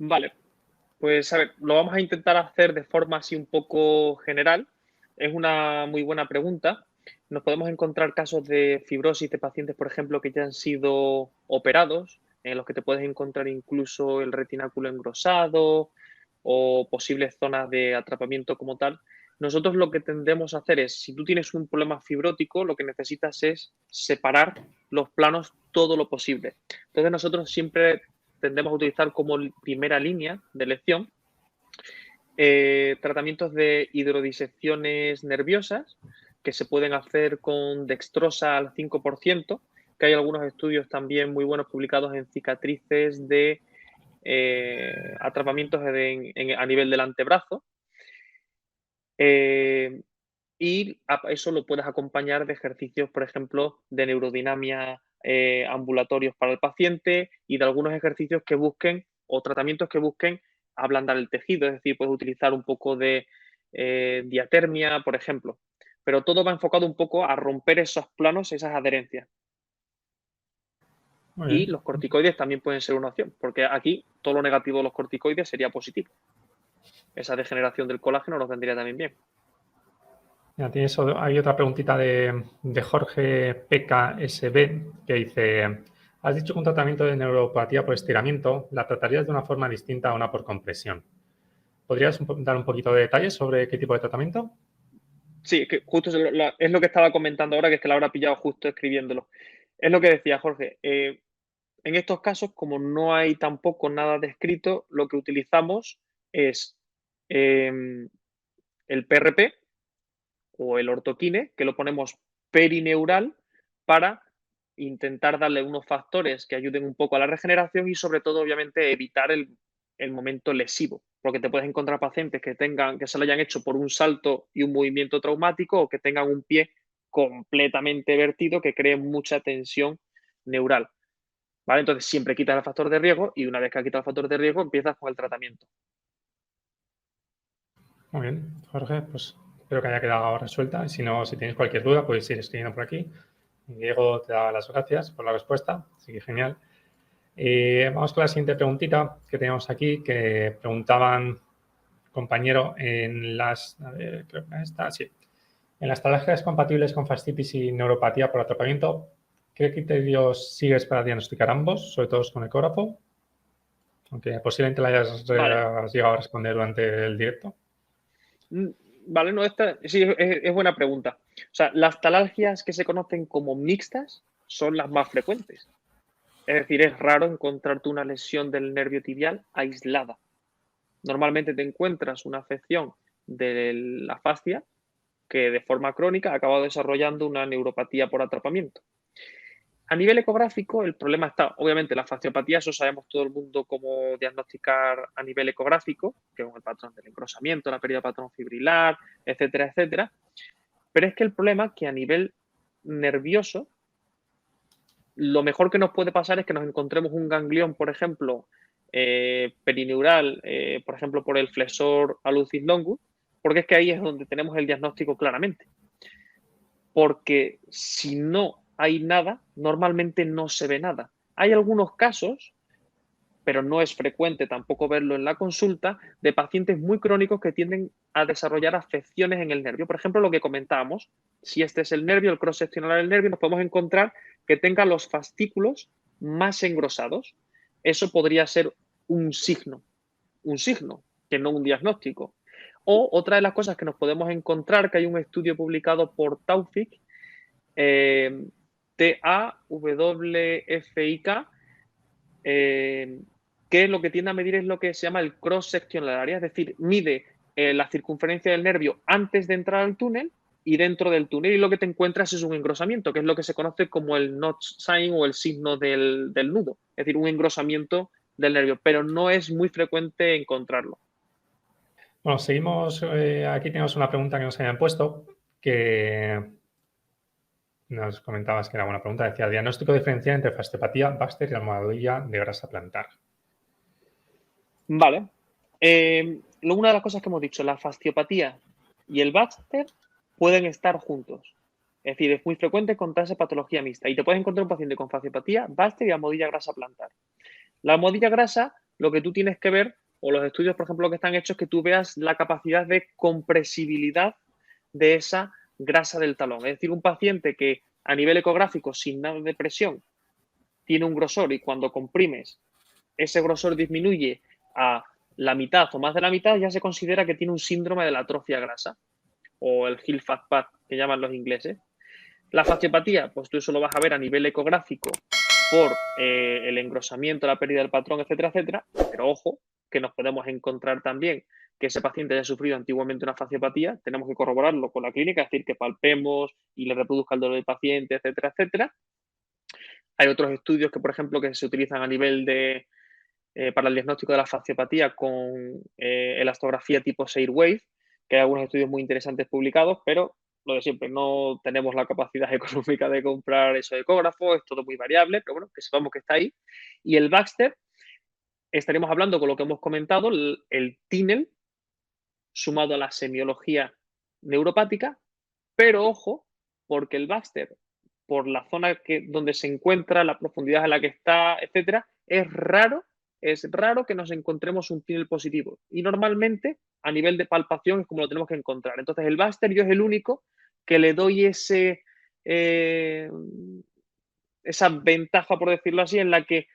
Vale, pues a ver, lo vamos a intentar hacer de forma así un poco general. Es una muy buena pregunta. Nos podemos encontrar casos de fibrosis de pacientes, por ejemplo, que ya han sido operados, en los que te puedes encontrar incluso el retináculo engrosado o posibles zonas de atrapamiento como tal. Nosotros lo que tendemos a hacer es, si tú tienes un problema fibrótico, lo que necesitas es separar los planos todo lo posible. Entonces nosotros siempre tendemos a utilizar como primera línea de elección tratamientos de hidrodisecciones nerviosas que se pueden hacer con dextrosa al 5%, que hay algunos estudios también muy buenos publicados en cicatrices de atrapamientos a nivel del antebrazo. Y eso lo puedes acompañar de ejercicios, por ejemplo, de neurodinamia ambulatorios para el paciente y de algunos ejercicios que busquen o tratamientos que busquen ablandar el tejido, es decir, puedes utilizar un poco de diatermia, por ejemplo. Pero todo va enfocado un poco a romper esos planos, esas adherencias. Muy Y bien. los corticoides también pueden ser una opción, porque aquí todo lo negativo de los corticoides sería positivo. Esa degeneración del colágeno nos vendría también bien. Ya, hay otra preguntita de Jorge PKSB que dice: has dicho que un tratamiento de neuropatía por estiramiento la tratarías de una forma distinta a una por compresión. ¿Podrías dar un poquito de detalles sobre qué tipo de tratamiento? Sí, que justo es lo que estaba comentando ahora, que es que la habrá pillado justo escribiéndolo. Es lo que decía Jorge. En estos casos, como no hay tampoco nada descrito, lo que utilizamos es el PRP o el ortoquine, que lo ponemos perineural para intentar darle unos factores que ayuden un poco a la regeneración y sobre todo, obviamente, evitar el momento lesivo, porque te puedes encontrar pacientes que se lo hayan hecho por un salto y un movimiento traumático o que tengan un pie completamente vertido que cree mucha tensión neural. ¿Vale? Entonces siempre quitas el factor de riesgo y una vez que has quitado el factor de riesgo empiezas con el tratamiento. Muy bien, Jorge, pues espero que haya quedado resuelta. Y si no, si tienes cualquier duda, puedes ir escribiendo por aquí. Diego te da las gracias por la respuesta, así que genial. Vamos con la siguiente preguntita que tenemos aquí, que preguntaban, compañero, a ver, creo que está, sí. En las tareas compatibles con fascitis y neuropatía por atrapamiento, ¿qué criterios sigues para diagnosticar ambos, sobre todo con ecógrafo? Aunque posiblemente la Vale. has llegado a responder durante el directo. Mm, vale, no, esta sí es buena pregunta. O sea, las talalgias que se conocen como mixtas son las más frecuentes. Es decir, es raro encontrarte una lesión del nervio tibial aislada. Normalmente te encuentras una afección de la fascia que de forma crónica ha acabado desarrollando una neuropatía por atrapamiento. A nivel ecográfico, el problema está, obviamente, la fasciopatía, eso sabemos todo el mundo cómo diagnosticar a nivel ecográfico, que es el patrón del engrosamiento, la pérdida de patrón fibrilar, etcétera, etcétera. Pero es que el problema es que a nivel nervioso, lo mejor que nos puede pasar es que nos encontremos un ganglión, por ejemplo, perineural, por ejemplo, por el flexor hallucis longus, porque es que ahí es donde tenemos el diagnóstico claramente. Porque si no hay nada, normalmente no se ve nada. Hay algunos casos, pero no es frecuente tampoco verlo en la consulta, de pacientes muy crónicos que tienden a desarrollar afecciones en el nervio. Por ejemplo, lo que comentábamos, si este es el nervio, el cross seccional del nervio, nos podemos encontrar que tenga los fascículos más engrosados. Eso podría ser un signo, que no un diagnóstico. O otra de las cosas que nos podemos encontrar, que hay un estudio publicado por Taufik, TAWFIK, que lo que tiende a medir es lo que se llama el cross-sectional area, es decir, mide la circunferencia del nervio antes de entrar al túnel y dentro del túnel, y lo que te encuentras es un engrosamiento, que es lo que se conoce como el notch sign o el signo del nudo, es decir, un engrosamiento del nervio, pero no es muy frecuente encontrarlo. Bueno, seguimos. Aquí tenemos una pregunta que nos habían puesto, que nos comentabas que era buena pregunta. Decía: diagnóstico diferencial entre fasciopatía Baxter y almohadilla de grasa plantar. Vale. Una de las cosas que hemos dicho, la fasciopatía y el Baxter pueden estar juntos. Es decir, es muy frecuente encontrarse patología mixta y te puedes encontrar un paciente con fasciopatía, Baxter y almohadilla grasa plantar. La almohadilla grasa lo que tú tienes que ver, o los estudios, por ejemplo, lo que están hechos, es que tú veas la capacidad de compresibilidad de esa grasa del talón. Es decir, un paciente que a nivel ecográfico, sin nada de presión, tiene un grosor y cuando comprimes, ese grosor disminuye a la mitad o más de la mitad, ya se considera que tiene un síndrome de la atrofia grasa o el Hill Fat Pad, que llaman los ingleses. La fasciopatía, pues tú eso lo vas a ver a nivel ecográfico por el engrosamiento, la pérdida del patrón, etcétera, etcétera. Pero ojo, que nos podemos encontrar también que ese paciente haya sufrido antiguamente una fasciopatía, tenemos que corroborarlo con la clínica, es decir, que palpemos y le reproduzca el dolor del paciente, etcétera, etcétera. Hay otros estudios que, por ejemplo, que se utilizan a nivel de para el diagnóstico de la fasciopatía con elastografía tipo Share-Wave, que hay algunos estudios muy interesantes publicados, pero lo de siempre, no tenemos la capacidad económica de comprar esos ecógrafos, es todo muy variable, pero bueno, que sepamos que está ahí. Y el Baxter, estaríamos hablando con lo que hemos comentado, el Tinel, sumado a la semiología neuropática, pero ojo, porque el Baxter, por la zona donde se encuentra, la profundidad en la que está, etcétera, es raro que nos encontremos un Tinel positivo. Y normalmente, a nivel de palpación, es como lo tenemos que encontrar. Entonces, el Baxter yo es el único que le doy esa ventaja, por decirlo así, en la que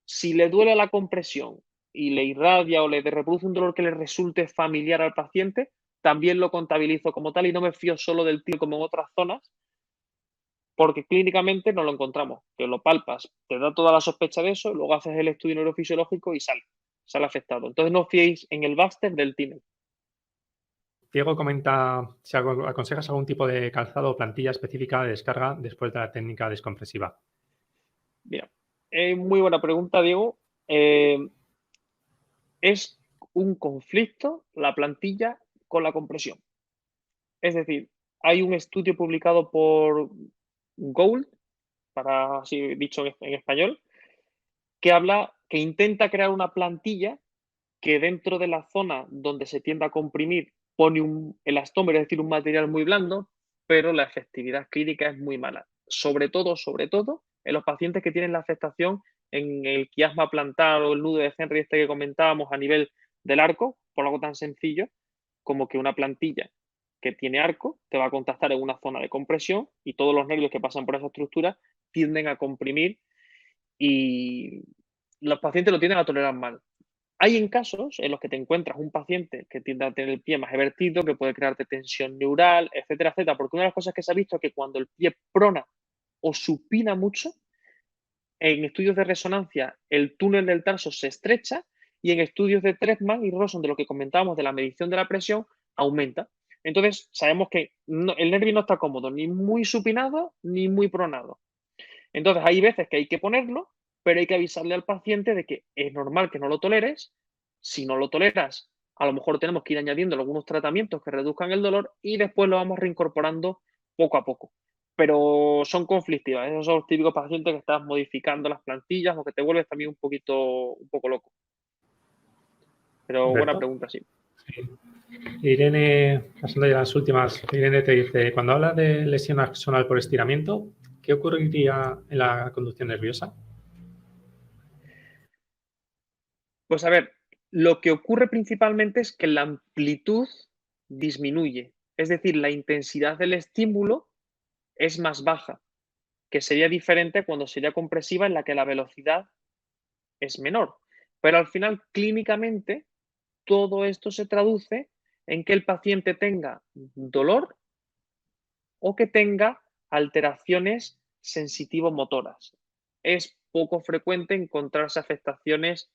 si le duele la compresión y le irradia o le reproduce un dolor que le resulte familiar al paciente, también lo contabilizo como tal y no me fío solo del Tinel como en otras zonas, porque clínicamente no lo encontramos, que lo palpas, te da toda la sospecha de eso, luego haces el estudio neurofisiológico y sale afectado. Entonces no os fiéis en el Baxter del Tinel. Diego comenta si aconsejas algún tipo de calzado o plantilla específica de descarga después de la técnica descompresiva. Mira, muy buena pregunta, Diego. Es un conflicto la plantilla con la compresión. Es decir, hay un estudio publicado por Gould, para así dicho en español, que intenta crear una plantilla que dentro de la zona donde se tiende a comprimir pone un elastómero, es decir, un material muy blando, pero la efectividad clínica es muy mala. Sobre todo, en los pacientes que tienen la afectación en el quiasma plantar o el nudo de Henry este que comentábamos a nivel del arco, por algo tan sencillo como que una plantilla que tiene arco te va a contactar en una zona de compresión y todos los nervios que pasan por esa estructura tienden a comprimir y los pacientes lo tienden a tolerar mal. Hay en casos en los que te encuentras un paciente que tiende a tener el pie más evertido, que puede crearte tensión neural, etcétera, etcétera, porque una de las cosas que se ha visto es que cuando el pie prona o supina mucho, en estudios de resonancia el túnel del tarso se estrecha y en estudios de Treadman y Rosen, de lo que comentábamos de la medición de la presión, aumenta. Entonces, sabemos que el nervio no está cómodo, ni muy supinado ni muy pronado. Entonces, hay veces que hay que ponerlo, pero hay que avisarle al paciente de que es normal que no lo toleres. Si no lo toleras, a lo mejor tenemos que ir añadiendo algunos tratamientos que reduzcan el dolor y después lo vamos reincorporando poco a poco. Pero son conflictivas. Esos son los típicos pacientes que estás modificando las plantillas o que te vuelves también un poco loco. Pero buena pregunta, sí. Irene, pasando ya a las últimas, Irene te dice, cuando hablas de lesión axonal por estiramiento, ¿qué ocurriría en la conducción nerviosa? Pues a ver, lo que ocurre principalmente es que la amplitud disminuye, es decir, la intensidad del estímulo es más baja, que sería diferente cuando sería compresiva en la que la velocidad es menor. Pero al final, clínicamente, todo esto se traduce en que el paciente tenga dolor o que tenga alteraciones sensitivo-motoras. Es poco frecuente encontrarse afectaciones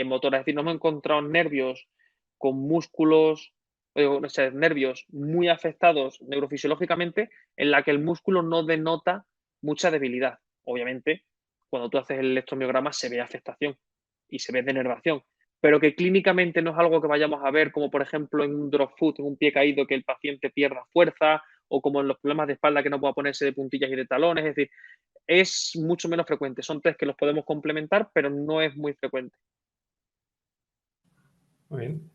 motoras, es decir, no hemos encontrado nervios con músculos, o sea, nervios muy afectados neurofisiológicamente en la que el músculo no denota mucha debilidad. Obviamente, cuando tú haces el electromiograma se ve afectación y se ve denervación, pero que clínicamente no es algo que vayamos a ver como por ejemplo en un drop foot, en un pie caído, que el paciente pierda fuerza o como en los problemas de espalda que no pueda ponerse de puntillas y de talones, es decir, es mucho menos frecuente. Son test que los podemos complementar, pero no es muy frecuente. Muy bien.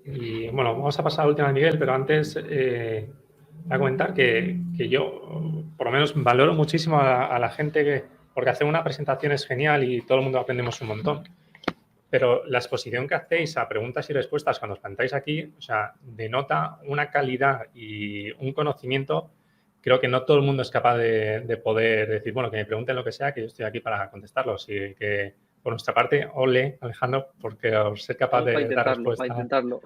Y bueno, vamos a pasar a la última de Miguel, pero antes voy a comentar que yo, por lo menos, valoro muchísimo a la gente porque hacer una presentación es genial y todo el mundo aprendemos un montón. Pero la exposición que hacéis a preguntas y respuestas cuando os plantáis aquí, o sea, denota una calidad y un conocimiento. Creo que no todo el mundo es capaz de poder decir, bueno, que me pregunten lo que sea, que yo estoy aquí para contestarlos. Y que, por nuestra parte, ole, Alejandro, porque os ser capaz Vamos para de dar intentarlo, para respuesta. intentarlo.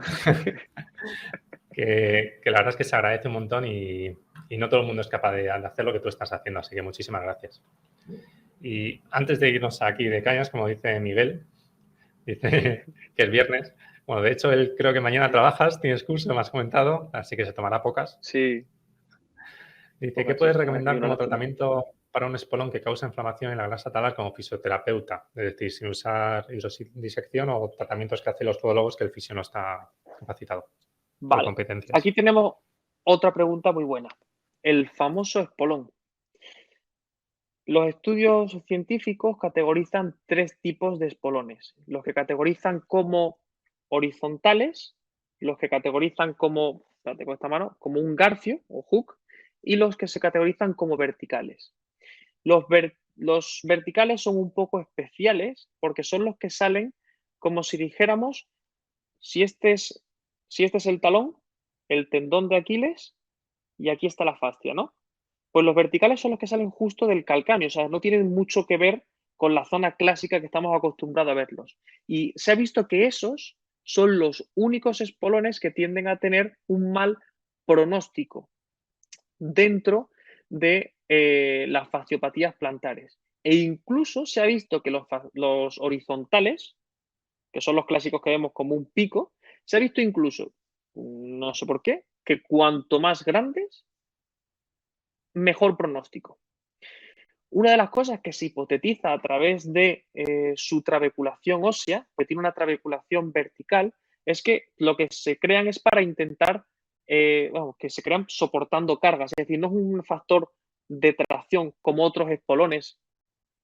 Que la verdad es que se agradece un montón y no todo el mundo es capaz de hacer lo que tú estás haciendo. Así que muchísimas gracias. Y antes de irnos aquí de cañas, como dice Miguel, dice que el viernes, bueno, de hecho, él creo que mañana trabajas, tienes curso, me has comentado, así que se tomará pocas. Sí. Dice, ¿qué Pocas, puedes sí. Aquí recomendar una como lástima. tratamiento para un espolón que causa inflamación en la grasa talar como fisioterapeuta? Es decir, sin usar hidrosección o tratamientos que hacen los podólogos que el fisio no está capacitado por Vale. competencias. Aquí tenemos otra pregunta muy buena. El famoso espolón. Los estudios científicos categorizan 3 tipos de espolones. Los que categorizan como horizontales, los que categorizan como, espérate con esta mano, como un garfio o hook, y los que se categorizan como verticales. Los verticales son un poco especiales porque son los que salen como si dijéramos, si este es el talón, el tendón de Aquiles, y aquí está la fascia, ¿no? Pues los verticales son los que salen justo del calcáneo, o sea, no tienen mucho que ver con la zona clásica que estamos acostumbrados a verlos. Y se ha visto que esos son los únicos espolones que tienden a tener un mal pronóstico dentro de las fasciopatías plantares. E incluso se ha visto que los horizontales, que son los clásicos que vemos como un pico, se ha visto incluso, no sé por qué, que cuanto más grandes, mejor pronóstico. Una de las cosas que se hipotetiza a través de su trabeculación ósea, que tiene una trabeculación vertical, es que lo que se crean es para intentar, que se crean soportando cargas, es decir, no es un factor de tracción como otros espolones,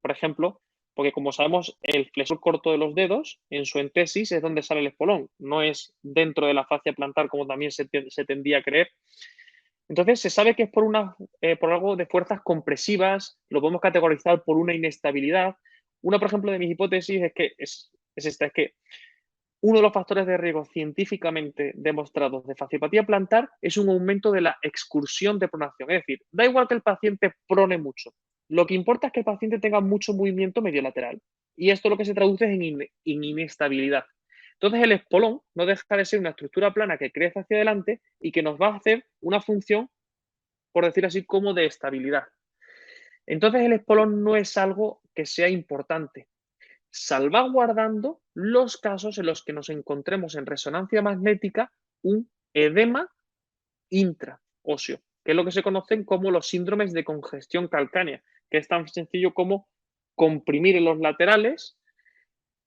por ejemplo, porque como sabemos, el flexor corto de los dedos, en su entesis, es donde sale el espolón, no es dentro de la fascia plantar como también se tendía a creer. Entonces, se sabe que es por algo de fuerzas compresivas, lo podemos categorizar por una inestabilidad. Una, por ejemplo, de mis hipótesis es que es que uno de los factores de riesgo científicamente demostrados de fasciopatía plantar es un aumento de la excursión de pronación. Es decir, da igual que el paciente prone mucho. Lo que importa es que el paciente tenga mucho movimiento mediolateral. Y esto lo que se traduce es en inestabilidad. Entonces, el espolón no deja de ser una estructura plana que crece hacia adelante y que nos va a hacer una función, por decir así, como de estabilidad. Entonces, el espolón no es algo que sea importante, salvaguardando los casos en los que nos encontremos en resonancia magnética un edema intraóseo, que es lo que se conocen como los síndromes de congestión calcánea, que es tan sencillo como comprimir en los laterales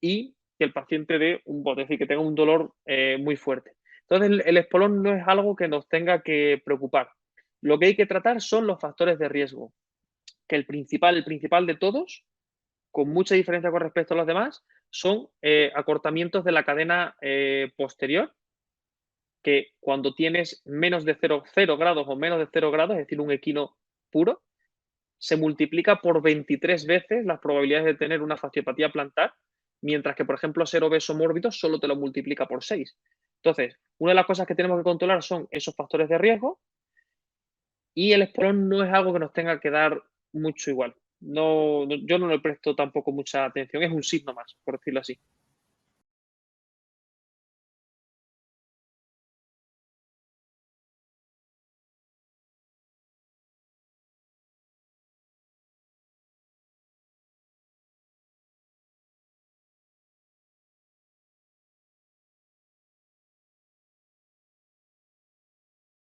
y que el paciente dé un bote, es decir, que tenga un dolor muy fuerte. Entonces, el espolón no es algo que nos tenga que preocupar. Lo que hay que tratar son los factores de riesgo, que el principal de todos, con mucha diferencia con respecto a los demás, son acortamientos de la cadena posterior, que cuando tienes menos de 0 grados o menos de 0 grados, es decir, un equino puro, se multiplica por 23 veces las probabilidades de tener una fasciopatía plantar, mientras que, por ejemplo, ser obeso mórbido solo te lo multiplica por 6. Entonces, una de las cosas que tenemos que controlar son esos factores de riesgo y el espolón no es algo que nos tenga que dar mucho igual. Yo no le presto tampoco mucha atención, es un signo más, por decirlo así.